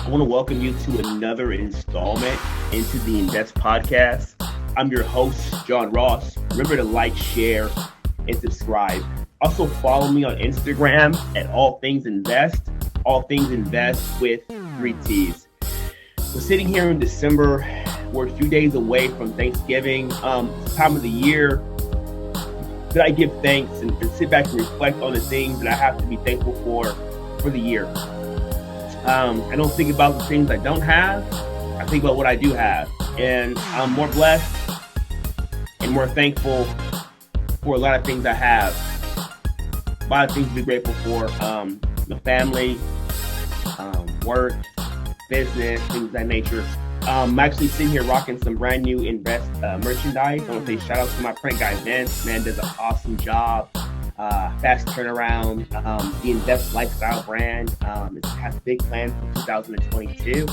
I want to welcome you to another installment into the Invest podcast. I'm your host, John Ross. Remember to like, share, and subscribe. Also follow me on Instagram at All Things Invest. All Things Invest with 3 T's. We're sitting here in December. We're a few days away from Thanksgiving. Time of the year that I give thanks and sit back and reflect on the things that I have to be thankful for the year. I don't think about the things I don't have. I think about what I do have. And I'm more blessed and more thankful for a lot of things I have. A lot of things to be grateful for. The family, work, business, things of that nature. I'm actually sitting here rocking some brand new Invest merchandise. I want to say shout out to my print guy, Vince. Man does an awesome job. Fast turnaround. The Invest lifestyle brand. It has big plans for 2022.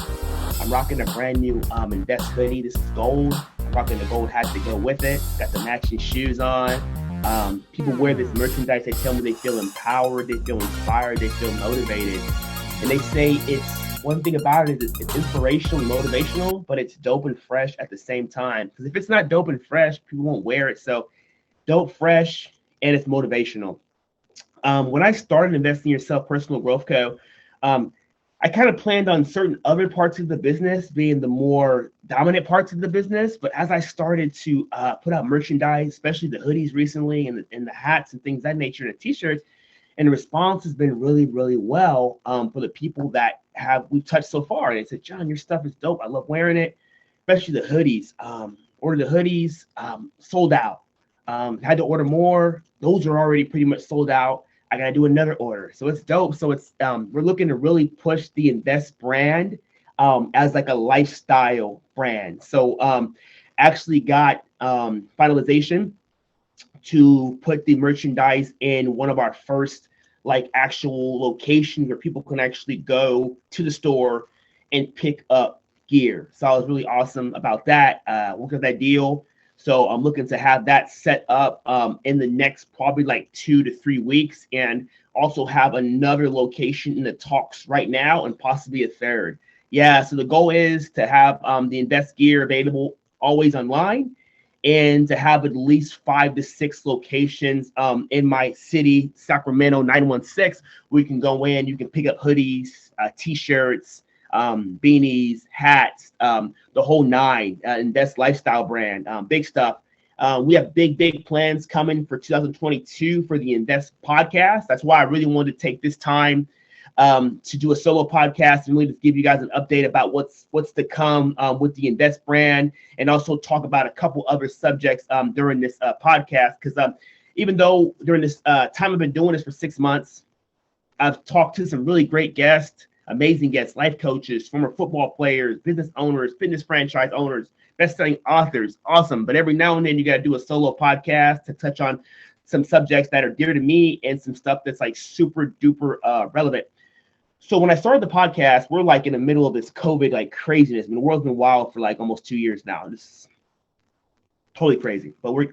I'm rocking a brand new Invest hoodie. This is gold. I'm rocking the gold hat to go with it. Got the matching shoes on. People wear this merchandise. They tell me they feel empowered. They feel inspired. They feel motivated. And they say one thing about it is it's inspirational and motivational, but it's dope and fresh at the same time. Because if it's not dope and fresh, people won't wear it. So dope, fresh, and it's motivational. When I started investing in Yourself Personal Growth Co., I kind of planned on certain other parts of the business being the more dominant parts of the business. But as I started to put out merchandise, especially the hoodies recently and the hats and things of that nature and the t-shirts, and the response has been really, really well for the people that we've touched so far. And they said, John, your stuff is dope. I love wearing it, especially the hoodies. Ordered the hoodies, sold out. Had to order more. Those are already pretty much sold out. I got to do another order. So it's dope. So it's we're looking to really push the Invest brand as like a lifestyle brand. So actually got finalization to put the merchandise in one of our first like actual locations where people can actually go to the store and pick up gear. So I was really awesome about that. Look at that deal. So I'm looking to have that set up in the next probably like 2 to 3 weeks, and also have another location in the talks right now and possibly a third. Yeah, so the goal is to have the Invest gear available always online, and to have at least 5 to 6 locations in my city, Sacramento 916. We can go in, you can pick up hoodies, t-shirts, beanies, hats, the whole nine. Invest lifestyle brand, big stuff. We have big plans coming for 2022 for the Invest podcast. That's why I really wanted to take this time to do a solo podcast and really just give you guys an update about what's to come with the Invest brand, and also talk about a couple other subjects during this podcast. Because even though during this time I've been doing this for 6 months, I've talked to some really great guests, amazing guests, life coaches, former football players, business owners, fitness franchise owners, best-selling authors. Awesome. But every now and then you got to do a solo podcast to touch on some subjects that are dear to me and some stuff that's like super duper relevant. So when I started the podcast, we're like in the middle of this COVID like craziness. I mean, the world's been wild for like almost 2 years now. This is totally crazy. But we're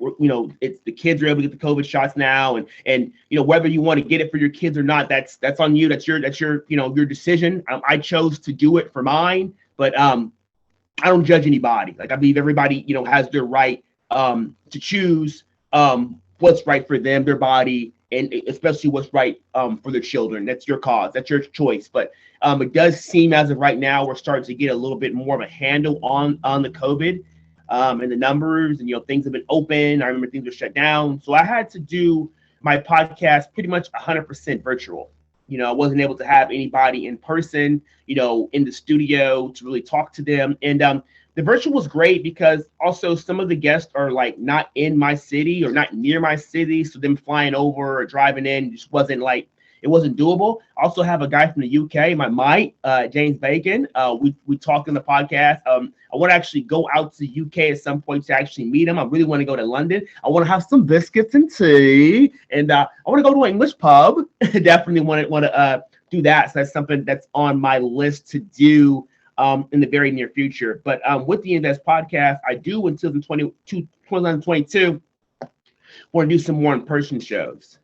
it's the kids are able to get the COVID shots now, and whether you want to get it for your kids or not, that's on you. That's your your decision. I chose to do it for mine, but I don't judge anybody. Like I believe everybody has their right to choose what's right for them, their body, and especially what's right for their children. That's your cause. That's your choice. But it does seem as of right now we're starting to get a little bit more of a handle on the COVID and the numbers, and things have been open. I remember things were shut down. So I had to do my podcast pretty much 100% virtual. I wasn't able to have anybody in person, in the studio to really talk to them. And the virtual was great because also some of the guests are like not in my city or not near my city. So them flying over or driving in just wasn't doable. I also have a guy from the UK, my mate, James Bacon. We talked in the podcast. I want to actually go out to the UK at some point to actually meet him. I really want to go to London. I want to have some biscuits and tea, and I want to go to an English pub. Definitely want to do that. So that's something that's on my list to do in the very near future. But with the Invest podcast, I do until 2022 want to do some more in-person shows.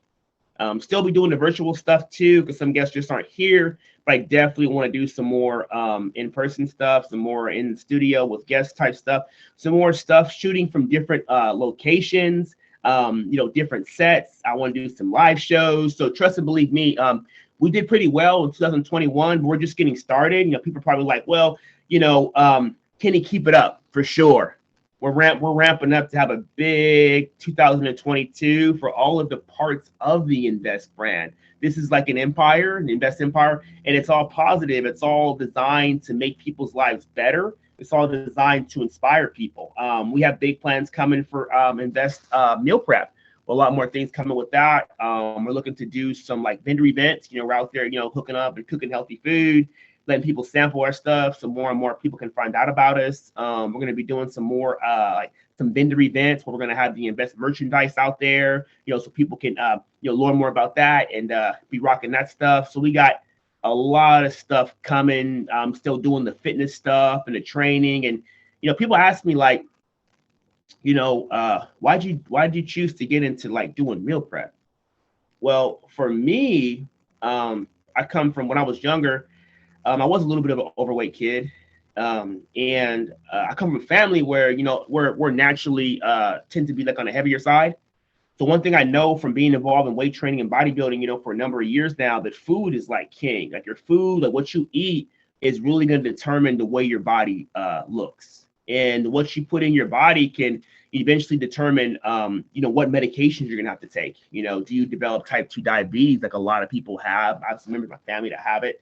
Still be doing the virtual stuff too, because some guests just aren't here. But I definitely want to do some more in-person stuff, some more in the studio with guest type stuff, some more stuff shooting from different locations, different sets. I want to do some live shows. So trust and believe me, we did pretty well in 2021. But we're just getting started. People are probably like, well, can he keep it up? For sure. We're ramping up to have a big 2022 for all of the parts of the Invest brand. This is like an empire, an Invest empire, and it's all positive. It's all designed to make people's lives better. It's all designed to inspire people. We have big plans coming for Invest meal prep. A lot more things coming with that. We're looking to do some like vendor events. We're out there, hooking up and cooking healthy food, letting people sample our stuff so more and more people can find out about us. We're going to be doing some more like some vendor events where we're going to have the Invest merchandise out there, so people can learn more about that and be rocking that stuff. So we got a lot of stuff coming. I'm still doing the fitness stuff and the training, and people ask me like, why'd you choose to get into like doing meal prep? Well, for me, I come from when I was younger. I was a little bit of an overweight kid, and I come from a family where we're naturally tend to be like on the heavier side. So one thing I know from being involved in weight training and bodybuilding, for a number of years now, that food is like king. Like your food, like what you eat, is really going to determine the way your body looks, and what you put in your body can eventually determine, what medications you're gonna have to take. Do you develop type 2 diabetes like a lot of people have? I have some members of my family that have it.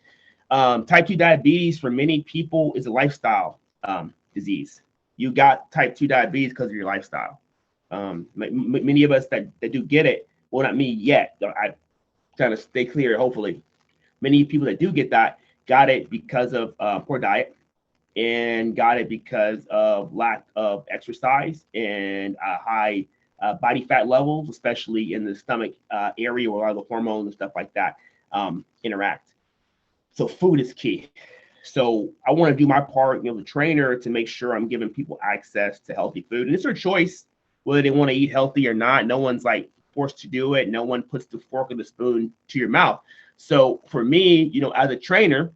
Type 2 diabetes for many people is a lifestyle disease. You got type 2 diabetes because of your lifestyle. Many of us that do get it, well, not me yet. I kind of stay clear, hopefully. Many people that do get that got it because of poor diet, and got it because of lack of exercise and high body fat levels, especially in the stomach area where a lot of the hormones and stuff like that interact. So food is key. So I want to do my part, the trainer, to make sure I'm giving people access to healthy food. And it's their choice whether they want to eat healthy or not. No one's like forced to do it. No one puts the fork or the spoon to your mouth. So for me, as a trainer,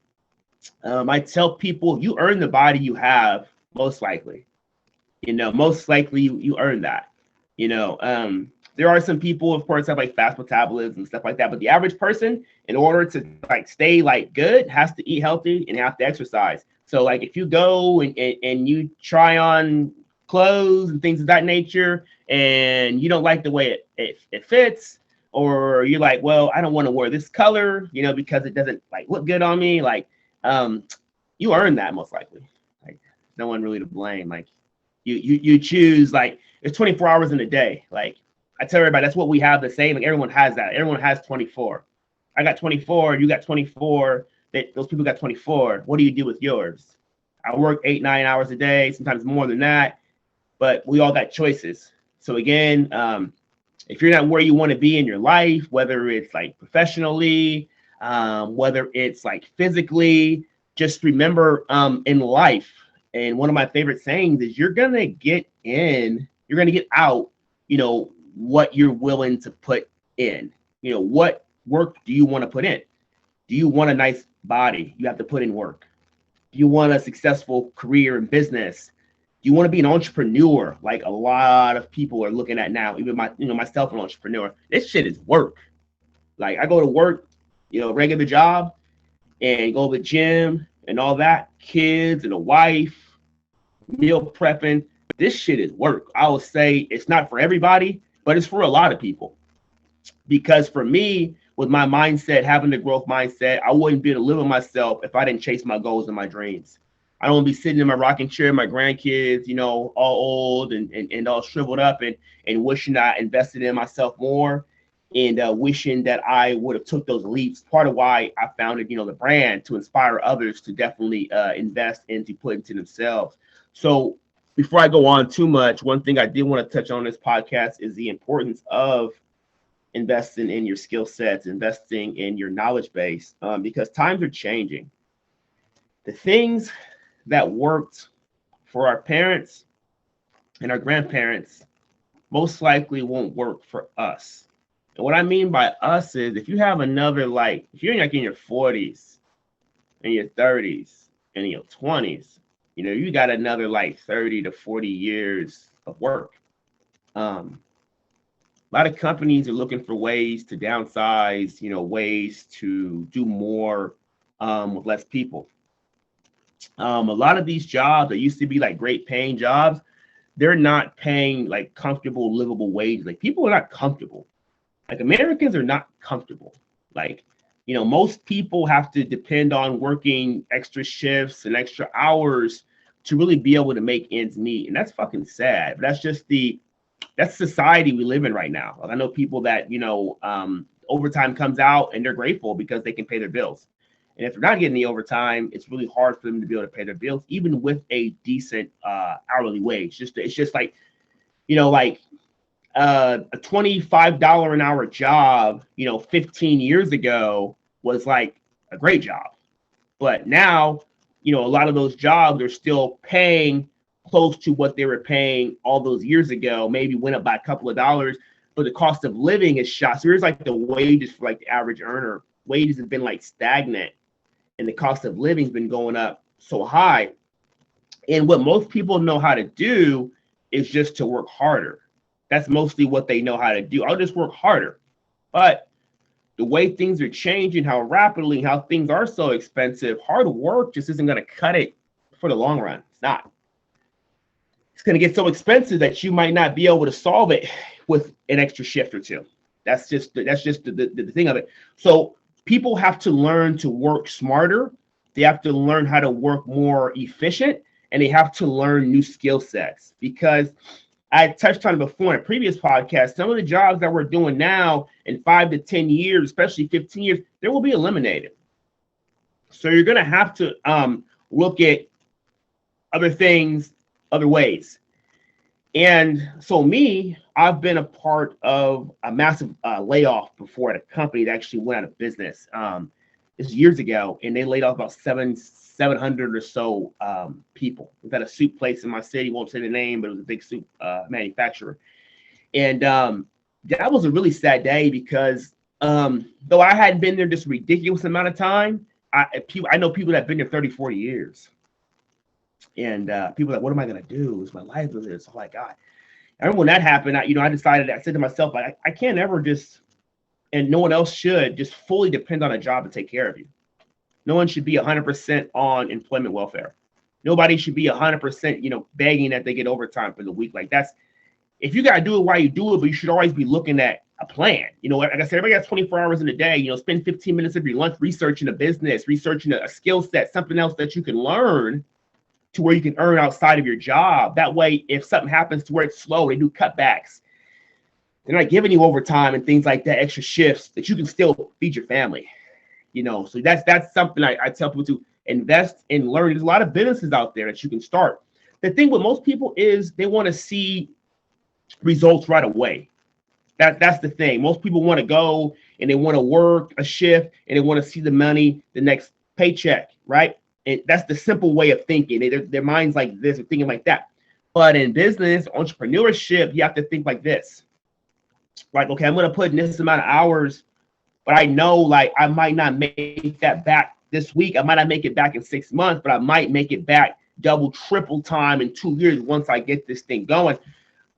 I tell people you earn the body you have, most likely. Most likely you earn that. There are some people, of course, have like fast metabolism and stuff like that. But the average person, in order to like stay like good, has to eat healthy and have to exercise. So like if you go and you try on clothes and things of that nature, and you don't like the way it fits, or you're like, well, I don't want to wear this color, because it doesn't like look good on me. Like, you earn that most likely. Like, no one really to blame. Like, you choose. Like, it's 24 hours in a day. Like, I tell everybody that's what we have the same. Like, everyone has that. Everyone has 24. I got 24. You got 24. Those people got 24. What do you do with yours? I work 8-9 hours a day, sometimes more than that. But we all got choices. So again, if you're not where you want to be in your life, whether it's like professionally, whether it's like physically, just remember in life. And one of my favorite sayings is you're going to get out, what you're willing to put in. What work do you want to put in? Do you want a nice body? You have to put in work. Do you want a successful career in business? Do you want to be an entrepreneur? Like a lot of people are looking at now, even myself, an entrepreneur. This shit is work. Like I go to work, regular job, and go to the gym and all that, kids and a wife, meal prepping. This shit is work. I will say it's not for everybody, but it's for a lot of people. Because for me, with my mindset, having the growth mindset, I wouldn't be able to live with myself if I didn't chase my goals and my dreams. I don't want to be sitting in my rocking chair, my grandkids, all old and all shriveled up and wishing I invested in myself more, and wishing that I would have took those leaps. Part of why I founded, the brand, to inspire others to definitely invest and to put into themselves. So before I go on too much, one thing I did want to touch on this podcast is the importance of investing in your skill sets, investing in your knowledge base, because times are changing. The things that worked for our parents and our grandparents most likely won't work for us. And what I mean by us is if you have another, like, if you're like in your 40s, in your 30s, and in your 20s, you got another like 30 to 40 years of work. A lot of companies are looking for ways to downsize, ways to do more with less people. A lot of these jobs that used to be like great paying jobs, they're not paying like comfortable, livable wages. Like people are not comfortable. Like Americans are not comfortable. Like, most people have to depend on working extra shifts and extra hours to really be able to make ends meet. And that's fucking sad. But that's society we live in right now. Like I know people that, overtime comes out and they're grateful because they can pay their bills. And if they're not getting the overtime, it's really hard for them to be able to pay their bills, even with a decent hourly wage. It's just like, like a $25 an hour job, 15 years ago was like a great job. But now, a lot of those jobs are still paying close to what they were paying all those years ago, maybe went up by a couple of dollars, but the cost of living is shot. So here's like the wages for like the average earner. Wages have been like stagnant and the cost of living has been going up so high. And what most people know how to do is just to work harder. That's mostly what they know how to do. I'll just work harder. But the way things are changing, how rapidly, how things are so expensive, hard work just isn't going to cut it for the long run. It's not. It's going to get so expensive that you might not be able to solve it with an extra shift or two. That's just the thing of it. So people have to learn to work smarter. They have to learn how to work more efficient, and they have to learn new skill sets, because I touched on it before in a previous podcast. Some of the jobs that we're doing now in 5 to 10 years, especially 15 years, they will be eliminated. So you're going to have to look at other things, other ways. And so I've been a part of a massive layoff before at a company that actually went out of business. This was years ago, and they laid off about 700 or so people. We've got a soup place in my city, won't say the name, but it was a big soup manufacturer. And that was a really sad day because though I hadn't been there this ridiculous amount of time, I know people that have been there 30, 40 years. And people are like, what am I going to do? Is my life with this? Oh my God. I remember when that happened, I decided, I said to myself, I can't ever just, and no one else should, just fully depend on a job to take care of you. No one should be 100% on employment welfare. Nobody should be 100%, begging that they get overtime for the week. Like if you got to do it while you do it, but you should always be looking at a plan. Like I said, everybody got 24 hours in a day, spend 15 minutes of your lunch researching a business, researching a skill set, something else that you can learn to where you can earn outside of your job. That way, if something happens to where it's slow, they do cutbacks. They're not giving you overtime and things like that, extra shifts, that you can still feed your family. So that's something I tell people to invest in learning. There's a lot of businesses out there that you can start. The thing with most people is they want to see results right away. That's the thing. Most people want to go and they want to work a shift and they want to see the money, the next paycheck, right? And that's the simple way of thinking. Their mind's like this, or thinking like that. But in business, entrepreneurship, you have to think like this. Like, okay, I'm going to put in this amount of hours, but I know like I might not make that back this week. I might not make it back in 6 months, but I might make it back double, triple time in 2 years once I get this thing going.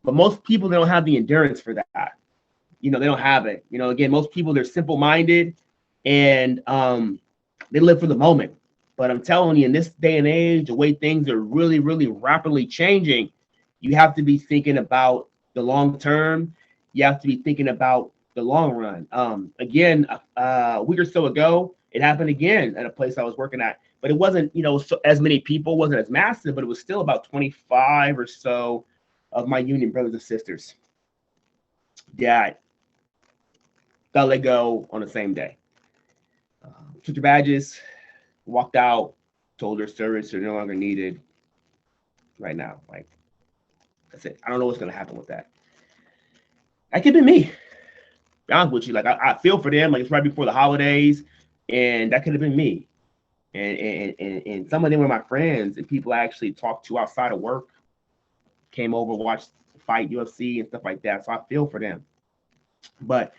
But most people, they don't have the endurance for that. They don't have it. Again, most people, they're simple-minded and they live for the moment. But I'm telling you, in this day and age, the way things are really, really rapidly changing, you have to be thinking about the long term. You have to be thinking about the long run. Again, a week or so ago, it happened again at a place I was working at. But it wasn't, so as many people, wasn't as massive, but it was still about 25 or so of my union brothers and sisters that got let go on the same day. Took their badges, walked out, told their service they're no longer needed right now. Like, that's it. I don't know what's going to happen with that. That could be me. Be honest with you. Like, I feel for them. Like, it's right before the holidays, and that could have been me. And some of them were my friends and people I actually talked to outside of work, came over, watched the fight, UFC and stuff like that. So I feel for them. But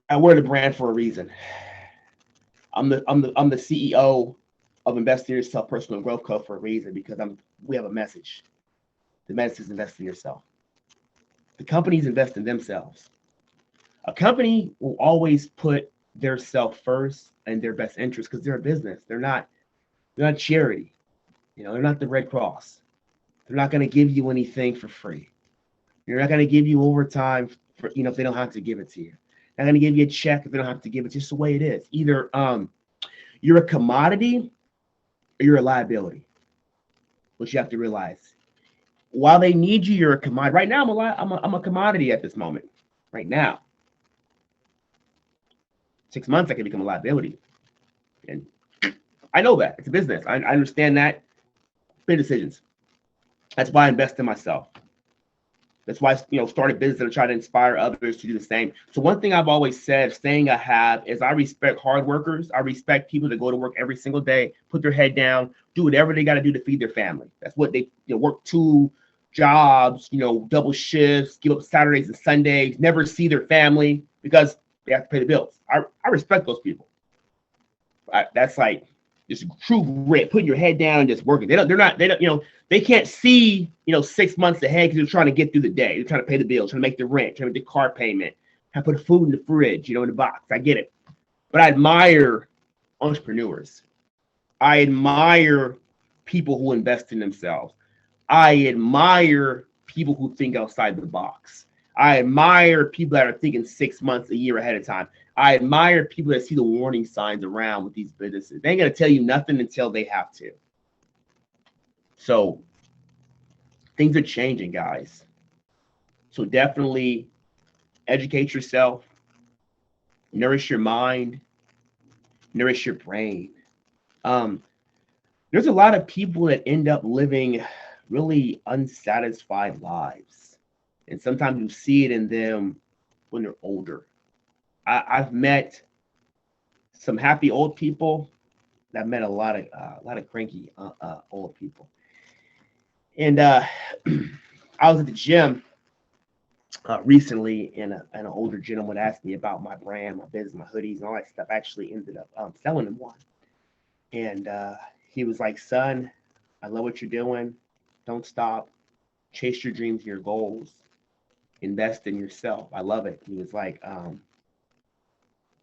I wear the brand for a reason. I'm the CEO of Invest in Yourself Personal Growth Co. for a reason, because we have a message. The message is invest in yourself. The companies invest in themselves. A company will always put their self first and their best interest, because they're a business. They're not charity. They're not the Red Cross. They're not going to give you anything for free. They're not going to give you overtime for if they don't have to give it to you. They're not going to give you a check if they don't have to give it. It's just the way it is. Either you're a commodity or you're a liability, which you have to realize. While they need you, you're a commodity. Right now, I'm a commodity at this moment. Right now, 6 months I can become a liability, and I know that it's a business. I understand that. Big decisions. That's why I invest in myself. That's why I started business and try to inspire others to do the same. So one thing I've always said, saying I have, is I respect hard workers. I respect people that go to work every single day, put their head down, do whatever they got to do to feed their family. That's what they work 2 jobs, double shifts, give up Saturdays and Sundays, never see their family because they have to pay the bills. I respect those people. That's like just true grit, putting your head down and just working. They can't see 6 months ahead because they're trying to get through the day. They're trying to pay the bills, trying to make the rent, trying to make the car payment, trying to put food in the fridge, in the box. I get it. But I admire entrepreneurs. I admire people who invest in themselves. I admire people who think outside the box. I admire people that are thinking 6 months, a year ahead of time. I admire people that see the warning signs around with these businesses. They ain't going to tell you nothing until they have to. So things are changing, guys. So definitely educate yourself, nourish your mind, nourish your brain. There's a lot of people that end up living really unsatisfied lives. And sometimes you see it in them when they're older. I've met some happy old people. I've met a lot of cranky old people. And I was at the gym recently, and an older gentleman asked me about my brand, my business, my hoodies, and all that stuff. I actually ended up selling him one. And he was like, "Son, I love what you're doing. Don't stop. Chase your dreams and your goals. Invest in yourself. I love it." He was like,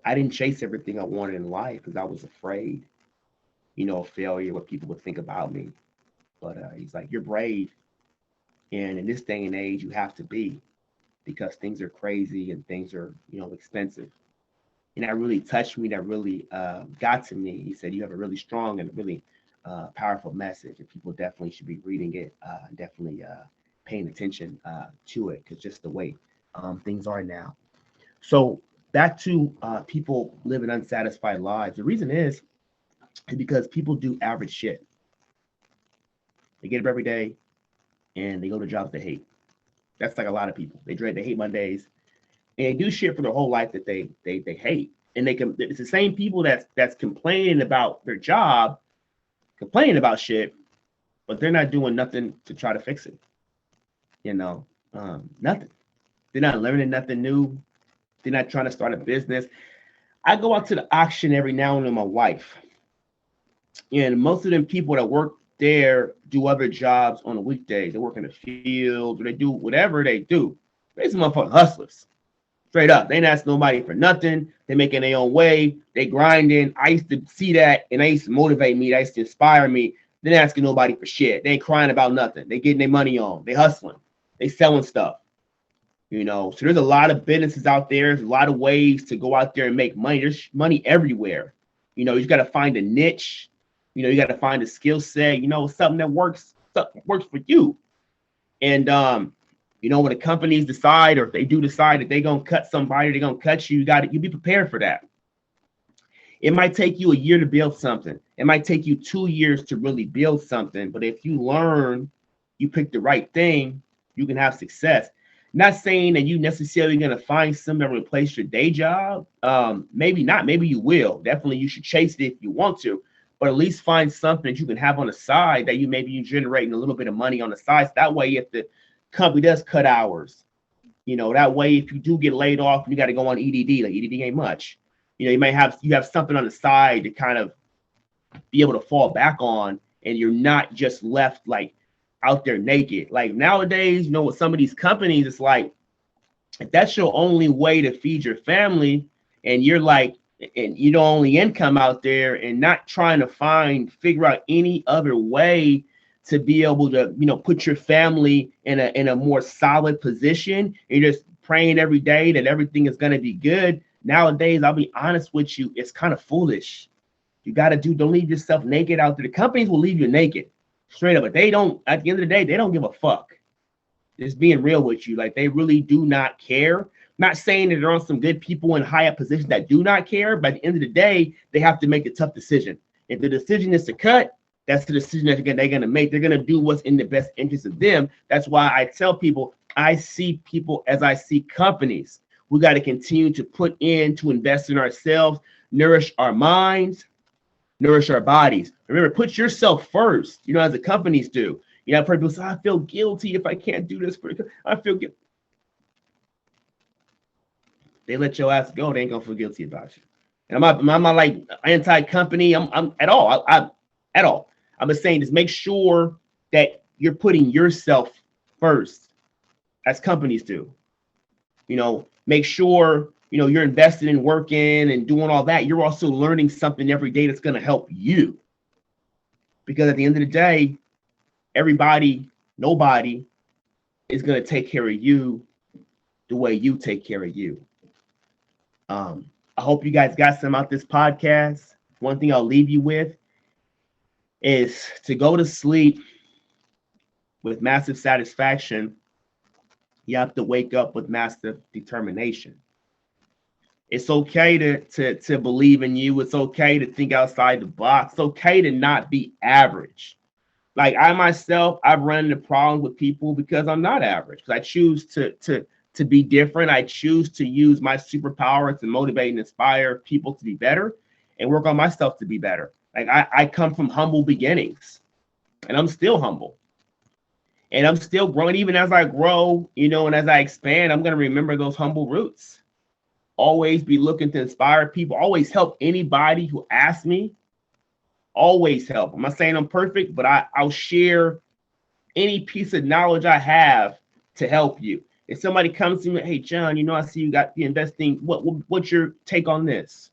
I didn't chase everything I wanted in life because I was afraid, of failure, what people would think about me. But he's like, "You're brave. And in this day and age, you have to be, because things are crazy and things are, expensive." And that really touched me. That really got to me. He said, "You have a really strong and really powerful message, and people definitely should be reading it, definitely paying attention to it, because just the way things are now." So back to people living unsatisfied lives. The reason is because people do average shit. They get up every day and they go to jobs they hate. That's like a lot of people. They hate Mondays, and they do shit for their whole life that they hate. And it's the same people that's complaining about their job, complaining about shit, but they're not doing nothing to try to fix it. Nothing. They're not learning nothing new. They're not trying to start a business. I go out to the auction every now and then with my wife, and most of them people that work there do other jobs on a weekday. They work in the field, or they do whatever they do. They're some motherfucking hustlers. Straight up. They ain't asking nobody for nothing. They making their own way. They grinding. I used to see that, and they used to motivate me. They used to inspire me. They ain't asking nobody for shit. They ain't crying about nothing. They getting their money on. They hustling. They selling stuff. So there's a lot of businesses out there. There's a lot of ways to go out there and make money. There's money everywhere. You just got to find a niche. You got to find a skill set. Something that works for you. And when the companies decide, or if they do decide that they're gonna cut somebody, they're gonna cut you. You be prepared for that. It might take you a year to build something. It might take you 2 years to really build something. But if you learn, you pick the right thing, you can have success. Not saying that you necessarily going to find something to replace your day job. Maybe not. Maybe you will. Definitely, you should chase it if you want to. But at least find something that you can have on the side that you generating a little bit of money on the side. So that way, if the company does cut hours, That way, if you do get laid off, you got to go on EDD. Like EDD ain't much. You have something on the side to kind of be able to fall back on, and you're not just left like out there naked. Like nowadays, with some of these companies, it's like if that's your only way to feed your family, and you're like, and you the only income out there, and not trying to figure out any other way to be able to, put your family in a more solid position. You're just praying every day that everything is going to be good. Nowadays, I'll be honest with you, it's kind of foolish. You got to don't leave yourself naked out there. The companies will leave you naked straight up, but they don't, at the end of the day, they don't give a fuck. Just being real with you. Like, they really do not care. Not saying that there are some good people in high up positions that do not care, but at the end of the day, they have to make a tough decision. If the decision is to cut, that's the decision that they're going to make. They're going to do what's in the best interest of them. That's why I tell people, I see people as I see companies. We got to continue to put in, to invest in ourselves, nourish our minds, nourish our bodies. Remember, put yourself first, as the companies do. I've heard people say, I feel guilty if I can't do this. I feel guilty. They let your ass go. They ain't going to feel guilty about you. And I'm not like anti-company. I'm at all. At all. I'm just saying, just make sure that you're putting yourself first, as companies do. Make sure, you're invested in working and doing all that. You're also learning something every day that's going to help you. Because at the end of the day, nobody is going to take care of you the way you take care of you. I hope you guys got some out this podcast. One thing I'll leave you with is to go to sleep with massive satisfaction. You have to wake up with massive determination. It's okay to believe in you. It's okay to think outside the box. It's okay to not be average. Like I myself, I've run into problems with people because I'm not average. Because I choose to be different. I choose to use my superpower to motivate and inspire people to be better and work on myself to be better. Like I come from humble beginnings, and I'm still humble. And I'm still growing. Even as I grow, and as I expand, I'm going to remember those humble roots. Always be looking to inspire people. Always help anybody who asks me. Always help. I'm not saying I'm perfect, but I'll share any piece of knowledge I have to help you. If somebody comes to me, hey, John, I see you got the investing. What's your take on this?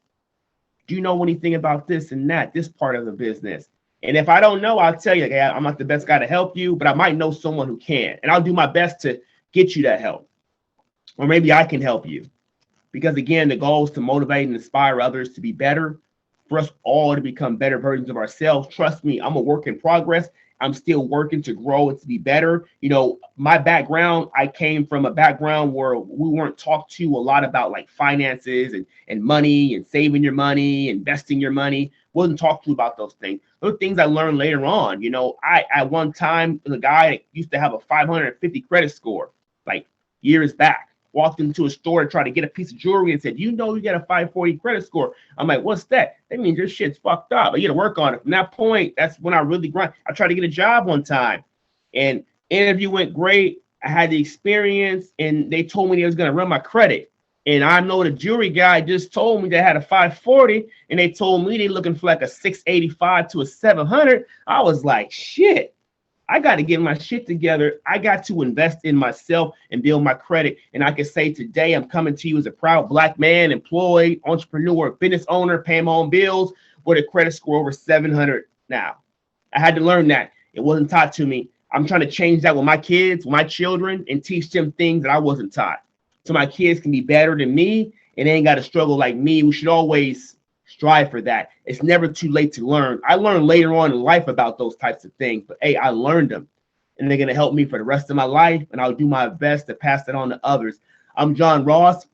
Do you know anything about this and that, this part of the business? And if I don't know, I'll tell you, hey, I'm not the best guy to help you, but I might know someone who can. And I'll do my best to get you that help. Or maybe I can help you. Because again, the goal is to motivate and inspire others to be better, for us all to become better versions of ourselves. Trust me, I'm a work in progress. I'm still working to grow and to be better. My background, I came from a background where we weren't talked to a lot about like finances and money and saving your money, investing your money. Wasn't talked to about those things. Those are things I learned later on. I at one time was a guy that used to have a 550 credit score, like years back. Walked into a store and tried to get a piece of jewelry and said, you get a 540 credit score. I'm like, what's that? That means your shit's fucked up. I got to work on it. From that point, that's when I really grind. I tried to get a job one time, and interview went great. I had the experience, and they told me they was going to run my credit. And I know the jewelry guy just told me they had a 540, and they told me they looking for like a 685 to a 700. I was like, shit. I got to get my shit together. I got to invest in myself and build my credit. And I can say today, I'm coming to you as a proud Black man, employed, entrepreneur, business owner, paying my own bills with a credit score over 700 now. I had to learn that. It wasn't taught to me. I'm trying to change that with my kids, with my children, and teach them things that I wasn't taught. So my kids can be better than me, and they ain't got to struggle like me. We should always strive for that. It's never too late to learn. I learned later on in life about those types of things, but hey, I learned them, and they're going to help me for the rest of my life, and I'll do my best to pass that on to others. I'm John Ross.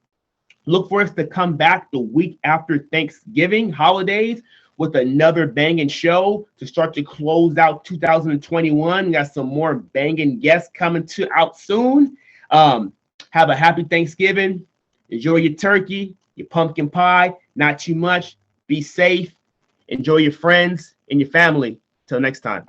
Look for us to come back the week after Thanksgiving holidays with another banging show to start to close out 2021. We got some more banging guests coming out soon. Have a happy Thanksgiving. Enjoy your turkey, your pumpkin pie, not too much. Be safe. Enjoy your friends and your family. Till next time.